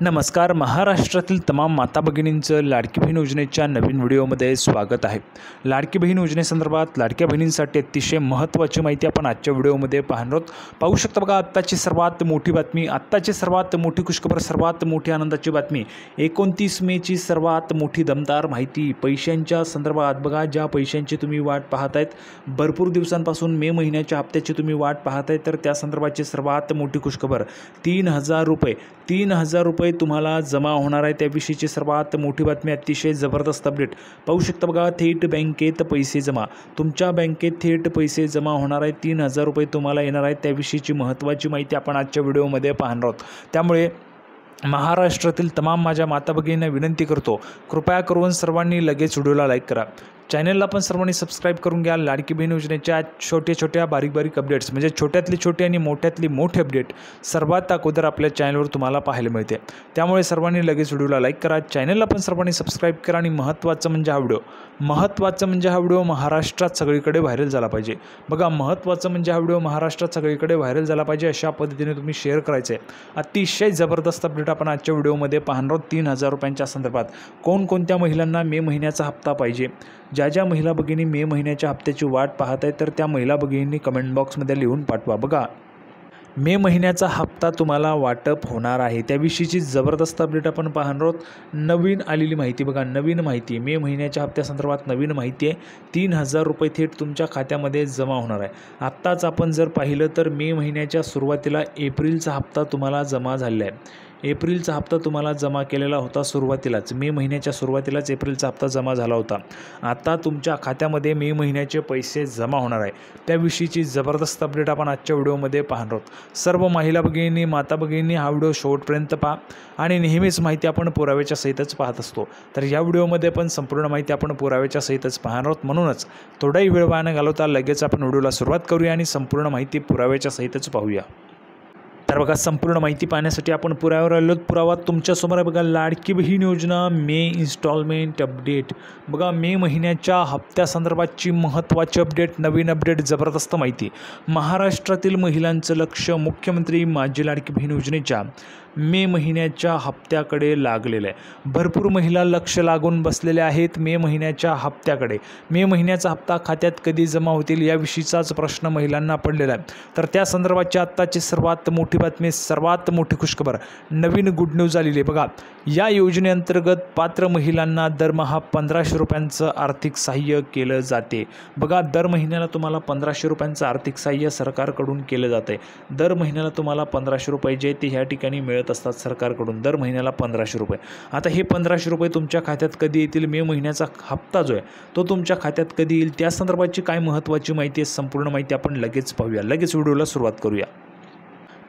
नमस्कार. महाराष्ट्रातील तमाम माता भगिनींचं लाडकी बहीण योजनेच्या नवीन व्हिडिओमध्ये स्वागत आहे. लाडकी बहीण योजनेसंदर्भात लाडक्या बहिणींसाठी अतिशय महत्त्वाची माहिती आपण आजच्या व्हिडिओमध्ये पाहणार आहोत. पाहू शकता बघा, आत्ताची सर्वात मोठी बातमी, आत्ताची सर्वात मोठी खुशखबर, सर्वात मोठी आनंदाची बातमी, 29 मेची सर्वात मोठी दमदार माहिती पैशांच्या संदर्भात. बघा, ज्या पैशांची तुम्ही वाट पाहत आहेत, भरपूर दिवसांपासून मे महिन्याच्या हप्त्याची तुम्ही वाट पाहत आहे, तर त्या संदर्भाची सर्वात मोठी खुशखबर, 3,000 रुपये तुम्हाला जमा होणार आहे. त्याविषयीची सर्वात मोठी बातमी, अतिशय जबरदस्त अपडेट. पाहू शकता बघा, थेट बँकेत पैसे जमा, तुमच्या बँकेत थेट पैसे जमा होणार आहेत. 3,000 रुपये तुम्हाला येणार आहेत. त्याविषयीची महत्त्वाची माहिती आपण आजच्या व्हिडिओमध्ये पाहणार आहोत. त्यामुळे महाराष्ट्रातील तमाम माझ्या माता भगिनींना विनंती करतो, कृपया करून सर्वांनी लगेच व्हिडिओला लाईक करा. चॅनलला पण सर्वांनी सबस्क्राईब करून घ्या. लाडकी बहीण योजनेच्या छोट्या बारीक अपडेट्स, म्हणजे छोट्यातली छोटी आणि मोठ्यातली मोठे अपडेट सर्वात अगोदर आपल्या चॅनलवर तुम्हाला पाहायला मिळते. त्यामुळे सर्वांनी लगेच व्हिडिओला लाईक करा, चॅनलला पण सर्वांनी सबस्क्राईब करा. आणि महत्त्वाचं म्हणजे हा व्हिडिओ महाराष्ट्रात सगळीकडे व्हायरल झाला पाहिजे. बघा, महत्त्वाचं म्हणजे हा व्हिडिओ महाराष्ट्रात सगळीकडे व्हायरल झाला पाहिजे, अशा पद्धतीने तुम्ही शेअर करायचं आहे. अतिशय जबरदस्त अपडेट आपण आजच्या व्हिडिओमध्ये पाहणार आहोत. 3,000 रुपयांच्या संदर्भात कोणकोणत्या महिलांना मे महिन्याचा हप्ता पाहिजे, ज्या महिला भगिनी मे महिन्याच्या हप्त्याची वाट पाहत आहेत, तर त्या महिला भगिनींनी कमेंट बॉक्समध्ये लिहून पाठवा. बघा, मे महिन्याचा हप्ता तुम्हाला वाटप होणार आहे, त्याविषयीची जबरदस्त अपडेट आपण पाहणार आहोत. नवीन आलेली माहिती बघा, नवीन माहिती, मे महिन्याच्या हप्त्यासंदर्भात नवीन माहिती आहे. 3,000 रुपये थेट तुमच्या खात्यामध्ये जमा होणार आहे. आत्ताच आपण जर पाहिलं तर मे महिन्याच्या सुरुवातीला एप्रिलचा हप्ता तुम्हाला जमा झालेला आहे. एप्रिलचा हप्ता तुम्हाला जमा केलेला होता सुरुवातीलाच, मे महिन्याच्या सुरुवातीलाच एप्रिलचा हप्ता जमा झाला होता. आता तुमच्या खात्यामध्ये मे महिन्याचे पैसे जमा होणार आहे. त्याविषयीची जबरदस्त अपडेट आपण आजच्या व्हिडिओमध्ये पाहणार आहोत. सर्व महिला भगिनींनी, माता भगिनींनी हा व्हिडिओ शेवटपर्यंत पहा. आणि नेहमीच माहिती आपण पुराव्याच्या सहितच पाहत असतो, तर या व्हिडिओमध्ये पण संपूर्ण माहिती आपण पुराव्याच्या सहितच पाहणार आहोत. म्हणूनच थोडाही वेळ वाया न घालवता लगेच आपण व्हिडिओला सुरुवात करूया आणि संपूर्ण माहिती पुराव्याच्या सहितच पाहूया. तर बघा, संपूर्ण माहिती पाहण्यासाठी आपण पुराव्यावर आलो. पुरावा तुमच्यासमोर आहे. बघा, लाडकी बहीण योजना मे इन्स्टॉलमेंट अपडेट. बघा, मे महिन्याच्या हप्त्यासंदर्भातची महत्त्वाची अपडेट, नवीन अपडेट, जबरदस्त माहिती. महाराष्ट्रातील महिलांचं लक्ष मुख्यमंत्री माझी लाडकी बहीण योजनेच्या मे महिन्याच्या हप्त्याकडे लागलेलं आहे. भरपूर महिला लक्ष लागून बसलेल्या आहेत मे महिन्याच्या हप्त्याकडे. मे महिन्याचा हप्ता खात्यात कधी जमा होतील याविषयीचाच प्रश्न महिलांना पडलेला आहे. तर त्या संदर्भाची आत्ताची सर्वात मोठी बातमी, सर्वात मोठी खुशखबर, नवीन गुड न्यूज आलेली आहे. बघा, या योजनेअंतर्गत पात्र महिलांना दरमहा 1,500 रुपयांचं आर्थिक सहाय्य केलं जाते. बघा, दर महिन्याला तुम्हाला 1,500 रुपयांचं आर्थिक सहाय्य सरकारकडून केलं जातं आहे. दर महिन्याला तुम्हाला 1,500 रुपये जे ते ह्या ठिकाणी मिळत असतात सरकारकडून, दर महिन्याला 1,500 रुपये. आता हे 1,500 रुपये तुमच्या खात्यात कधी येतील, मे महिन्याचा हप्ता जो आहे तो तुमच्या खात्यात कधी येईल, त्या संदर्भाची काय महत्त्वाची माहिती आहे, संपूर्ण माहिती आपण लगेच पाहूया. लगेच व्हिडिओला सुरुवात करूया.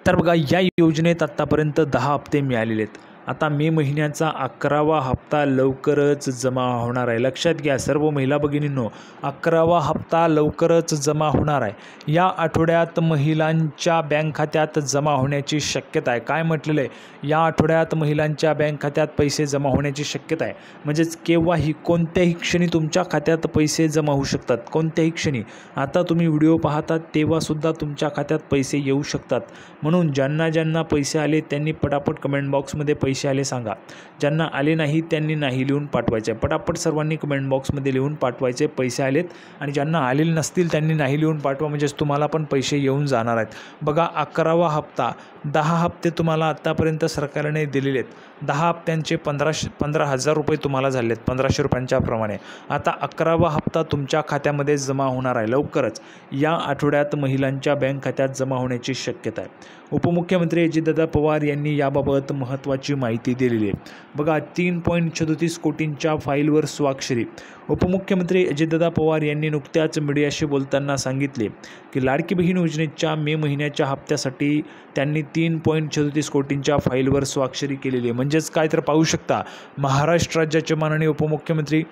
तर बघा, या योजनेत आत्तापर्यंत 10 हप्ते मिळालेले आहेत. आता मे महिन्याचा 11वा हप्ता लवकरच जमा होणार आहे. लक्षात घ्या सर्व महिला भगिनींनो, 11वा हप्ता लवकरच जमा होणार आहे. या आठवड्यात महिलांच्या बँक खात्यात जमा होण्याची शक्यता आहे. काय म्हटलेलं आहे, या आठवड्यात महिलांच्या बँक खात्यात पैसे जमा होण्याची शक्यता आहे. म्हणजेच केव्हाही, कोणत्याही क्षणी तुमच्या खात्यात पैसे जमा होऊ शकतात, कोणत्याही क्षणी. आता तुम्ही व्हिडिओ पाहतात तेव्हासुद्धा तुमच्या खात्यात पैसे येऊ शकतात. म्हणून ज्यांना पैसे आले त्यांनी पटापट कमेंट बॉक्समध्ये पैसे आले सांगा. ज्यांना आले नाही त्यांनी नाही लिहून पाठवायचे. पटापट सर्वांनी कमेंट बॉक्समध्ये लिहून पाठवायचे पैसे आलेत. आणि ज्यांना आलेले नसतील त्यांनी नाही लिहून पाठवा, म्हणजेच तुम्हाला पण पैसे येऊन जाणार आहेत. बघा, 11वा हप्ता, 10 हप्ते तुम्हाला आत्तापर्यंत सरकारने दिलेले आहेत. 10 हप्त्यांचे 15,000 रुपये तुम्हाला झाले आहेत, 1,500 रुपयांच्या प्रमाणे. आता 11वा हप्ता तुमच्या खात्यामध्ये जमा होणार आहे लवकरच. या आठवड्यात महिलांच्या बँक खात्यात जमा होण्याची शक्यता आहे. उपमुख्यमंत्री अजितदादा पवार यांनी याबाबत महत्त्वाची माहिती दिलेली आहे. बघा, 3.37 कोटींच्या फाईलवर स्वाक्षरी. उपमुख्यमंत्री अजितदादा पवार यांनी नुकत्याच मीडियाशी बोलताना सांगितले की लाडकी बहीण योजनेच्या मे महिन्याच्या हप्त्यासाठी त्यांनी 3.37 कोटींच्या फाईलवर स्वाक्षरी केलेली आहे. म्हणजेच काय, तर पाहू शकता, महाराष्ट्र राज्याचे माननीय उपमुख्यमंत्री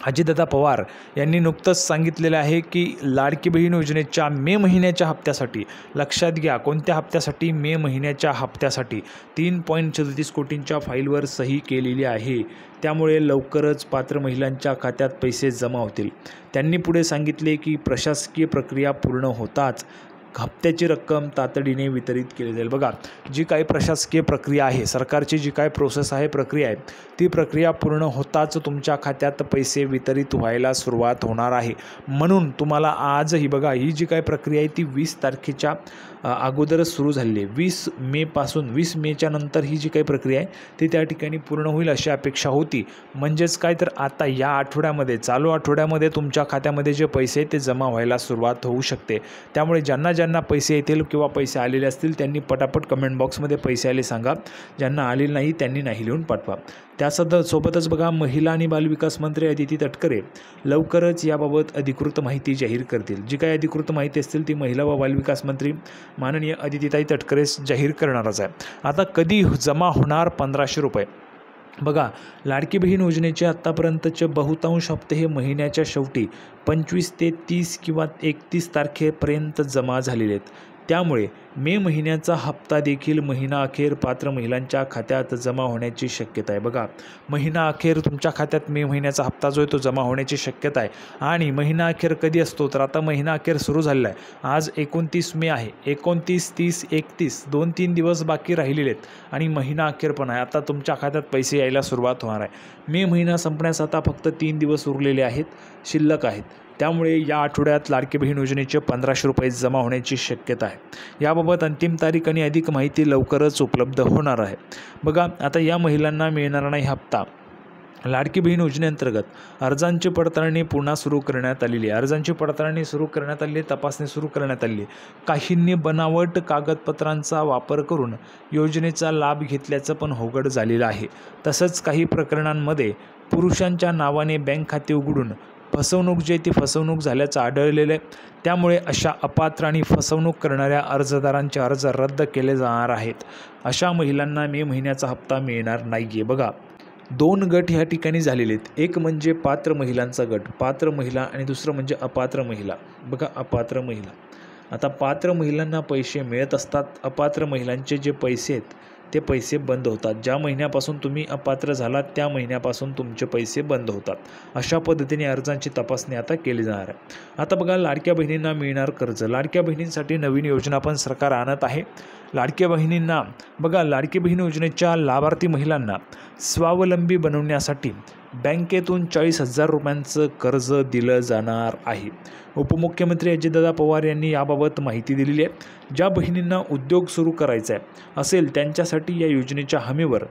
अजितदादा पवार यांनी नुकतंच सांगितलेलं आहे की लाडकी बहीण योजनेच्या मे महिन्याच्या हप्त्यासाठी, लक्षात घ्या कोणत्या हप्त्यासाठी, मे महिन्याच्या हप्त्यासाठी 3.37 कोटींच्या फाईलवर सही केलेली आहे. त्यामुळे लवकरच पात्र महिलांच्या खात्यात पैसे जमा होतील. त्यांनी पुढे सांगितले की प्रशासकीय प्रक्रिया पूर्ण होताच हप्त्याची रक्कम तातडीने वितरित केली जाईल. बघा, जी काही प्रशासकीय प्रक्रिया आहे, सरकारची जी काय प्रोसेस आहे, प्रक्रिया आहे, ती प्रक्रिया पूर्ण होताच तुमच्या खात्यात पैसे वितरित व्हायला सुरुवात होणार आहे. म्हणून तुम्हाला आजही बघा, ही जी काय प्रक्रिया आहे ती 20 तारखेच्या अगोदरच सुरू झालेली आहे. 20 मेच्या नंतर ही जी काही प्रक्रिया आहे ती त्या ठिकाणी पूर्ण होईल अशी अपेक्षा होती. म्हणजेच काय, तर आता या आठवड्यामध्ये, चालू आठवड्यामध्ये तुमच्या खात्यामध्ये जे पैसे आहेत ते जमा व्हायला सुरुवात होऊ शकते. त्यामुळे ज्यांना पैसे येतील किंवा पैसे आलेले असतील त्यांनी पटापट कमेंट बॉक्समध्ये पैसे आले सांगा. ज्यांना आलेले नाही त्यांनी नाही लिहून पाठवा. सोबतच बघा, महिला आणि बालविकास मंत्री अदिती तटकरे लवकरच याबाबत अधिकृत माहिती जाहीर करतील. जी काही अधिकृत माहिती असतील ती महिला व बालविकास मंत्री माननीय अदितीताई तटकरे जाहीर करणारच आहे. आता कधी जमा होणार 1500 रुपये? बघा, लाडकी बहीण योजनेचे आत्तापर्यंतचे बहुतांश हप्ते हे महिन्याच्या शेवटी 25 ते 30 किंवा 31 तारखेपर्यंत जमा झालेले आहेत. त्यामुळे मे महिन्याचा हप्ता देखील महिना अखेर पात्र महिलांच्या खात्यात जमा होण्याची शक्यता आहे. बघा, महिना अखेर तुमच्या खात्यात मे महिन्याचा हप्ता जो आहे तो जमा होण्याची शक्यता आहे. आणि महिना अखेर कधी असतो, तर आता महिना अखेर सुरू झालेला आहे. आज 29 मे आहे. 29, 30, 31 2-3 दिवस बाकी राहिलेले आहेत आणि महिना अखेर पण आहे. आता तुमच्या खात्यात पैसे यायला सुरुवात होणार आहे. मे महिना संपण्यास आता फक्त 3 दिवस उरलेले आहेत, शिल्लक आहेत. त्यामुळे या आठवड्यात लाडकी बहीण योजनेचे 1500 रुपये जमा होण्याची शक्यता आहे. याबाबत अंतिम तारीख आणि अधिक माहिती लवकरच उपलब्ध होणार आहे. बघा, आता या महिलांना मिळणार नाही हप्ता. लाडकी बहीण योजनेअंतर्गत अर्जांची पडताळणी पुन्हा सुरू करण्यात आलेली आहे. अर्जांची पडताळणी सुरू करण्यात आली, तपासणी सुरू करण्यात आली. काहींनी बनावट कागदपत्रांचा वापर करून योजनेचा लाभ घेतल्याचं पण उघड झालेलं आहे. तसंच काही प्रकरणांमध्ये पुरुषांच्या नावाने बँक खाते उघडून फसवणूक जी आहे ती फसवणूक झाल्याचं आढळलेलं आहे. त्यामुळे अशा अपात्र आणि फसवणूक करणाऱ्या अर्जदारांचे अर्ज रद्द केले जाणार आहेत. अशा महिलांना मे महिन्याचा हप्ता मिळणार नाही आहे. बघा, 2 गट ह्या ठिकाणी झालेले आहेत. एक म्हणजे पात्र महिलांचा गट, पात्र महिला, आणि दुसरं म्हणजे अपात्र महिला. बघा, अपात्र महिला, आता पात्र महिलांना पैसे मिळत असतात. अपात्र महिलांचे जे पैसे आहेत ते पैसे बंद होतात. ज्या महिन्यापासून तुम्ही अपात्र झालात त्या महिन्यापासून तुमचे पैसे बंद होतात. अशा पद्धतीने अर्जांची तपासणी आता केली जाणार आहे. आता बघा, लाडक्या बहिणींना मिळणार कर्ज. लाडक्या बहिणींसाठी नवीन योजना पण सरकार आणत आहे. लाडक्या बहिणींना बघा, लाडकी बहीण योजनेच्या लाभार्थी महिलांना स्वावलंबी बनवण्यासाठी बँकेतून 40,000 रुपयांचं कर्ज दिलं जाणार आहे. उपमुख्यमंत्री अजितदादा पवार यांनी याबाबत माहिती दिलेली आहे. ज्या बहिणींना उद्योग सुरू करायचा आहे असेल त्यांच्यासाठी या योजनेच्या हमीवर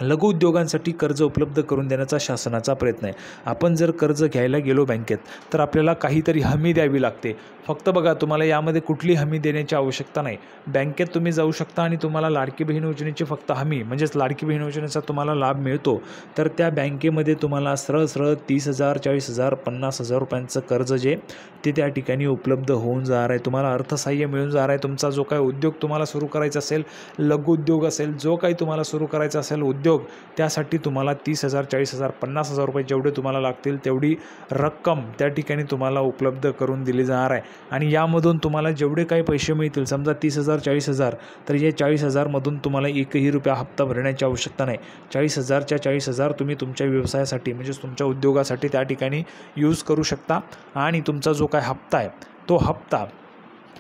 लघुउद्योगांसाठी कर्ज उपलब्ध करून देण्याचा शासनाचा प्रयत्न आहे. आपण जर कर्ज घ्यायला गेलो बँकेत तर आपल्याला काहीतरी हमी द्यावी लागते. फक्त बघा, तुम्हाला यामध्ये कुठली हमी देण्याची आवश्यकता नाही. बँकेत तुम्ही जाऊ शकता आणि तुम्हाला लाडकी बहीण योजनेची फक्त हमी, म्हणजेच लाडकी बहीण योजनेचा तुम्हाला लाभ मिळतो, तर त्या बँकेमध्ये तुम्हाला सरळ 30,000, 40,000, 50,000 रुपयांचं कर्ज जे ते त्या ठिकाणी उपलब्ध होऊन जाणार आहे. तुम्हाला अर्थसहाय्य मिळून जाणार आहे. तुमचा जो काही उद्योग तुम्हाला सुरू करायचा असेल, लघुउद्योग असेल, जो काही तुम्हाला सुरू करायचा असेल उद्योग, त्यासाठी तुम्हाला 30,000, 40,000, 50,000 रुपये जेवढे तुम्हाला लागतील तेवढी रक्कम त्या ठिकाणी तुम्हाला उपलब्ध करून दिली जाणार आहे. आणि यामधून तुम्हाला जेवढे काही पैसे मिळतील, समजा 30,000, 40,000, तर या 40,000मधून तुम्हाला एकही रुपया हप्ता भरण्याची आवश्यकता नाही. 40,000च्या 40,000 तुम्ही तुमच्या व्यवसायासाठी, म्हणजेच तुमच्या उद्योगासाठी त्या ठिकाणी यूज करू शकता. आणि तुमचा जो काय हप्ता आहे तो हप्ता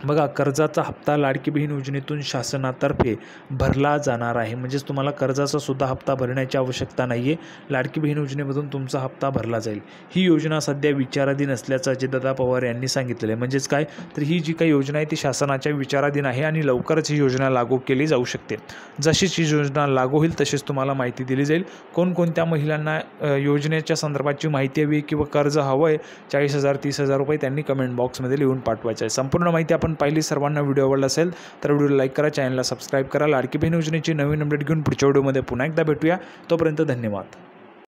बघा, कर्जाचा हप्ता लाडकी बहीण योजनेतून शासनातर्फे भरला जाणार आहे. म्हणजेच तुम्हाला कर्जाचा सुद्धा हप्ता भरण्याची आवश्यकता नाही आहे. लाडकी बहीण योजनेमधून तुमचा हप्ता भरला जाईल. ही योजना सध्या विचाराधीन असल्याचं अजितदादा पवार यांनी सांगितलेलं आहे. म्हणजेच काय, तर ही जी काही योजना आहे ती शासनाच्या विचाराधीन आहे आणि लवकरच ही योजना लागू केली जाऊ शकते. जशीच ही योजना लागू होईल तशीच तुम्हाला माहिती दिली जाईल. कोणकोणत्या महिलांना योजनेच्या संदर्भाची माहिती हवी किंवा कर्ज हवं आहे 40,000, 30,000 रुपये, त्यांनी कमेंट बॉक्समध्ये लिहून पाठवायचं आहे. संपूर्ण माहिती आपण पाहिली. सर्वांना व्हिडिओ आवडला असेल तर व्हिडिओला लाईक करा, चॅनलला सबस्क्राईब करा. लाडकी बहीण योजनेची नवीन अपडेट घेऊन पुढच्या व्हिडिओमध्ये पुन्हा एकदा भेटूया. तोपर्यंत धन्यवाद.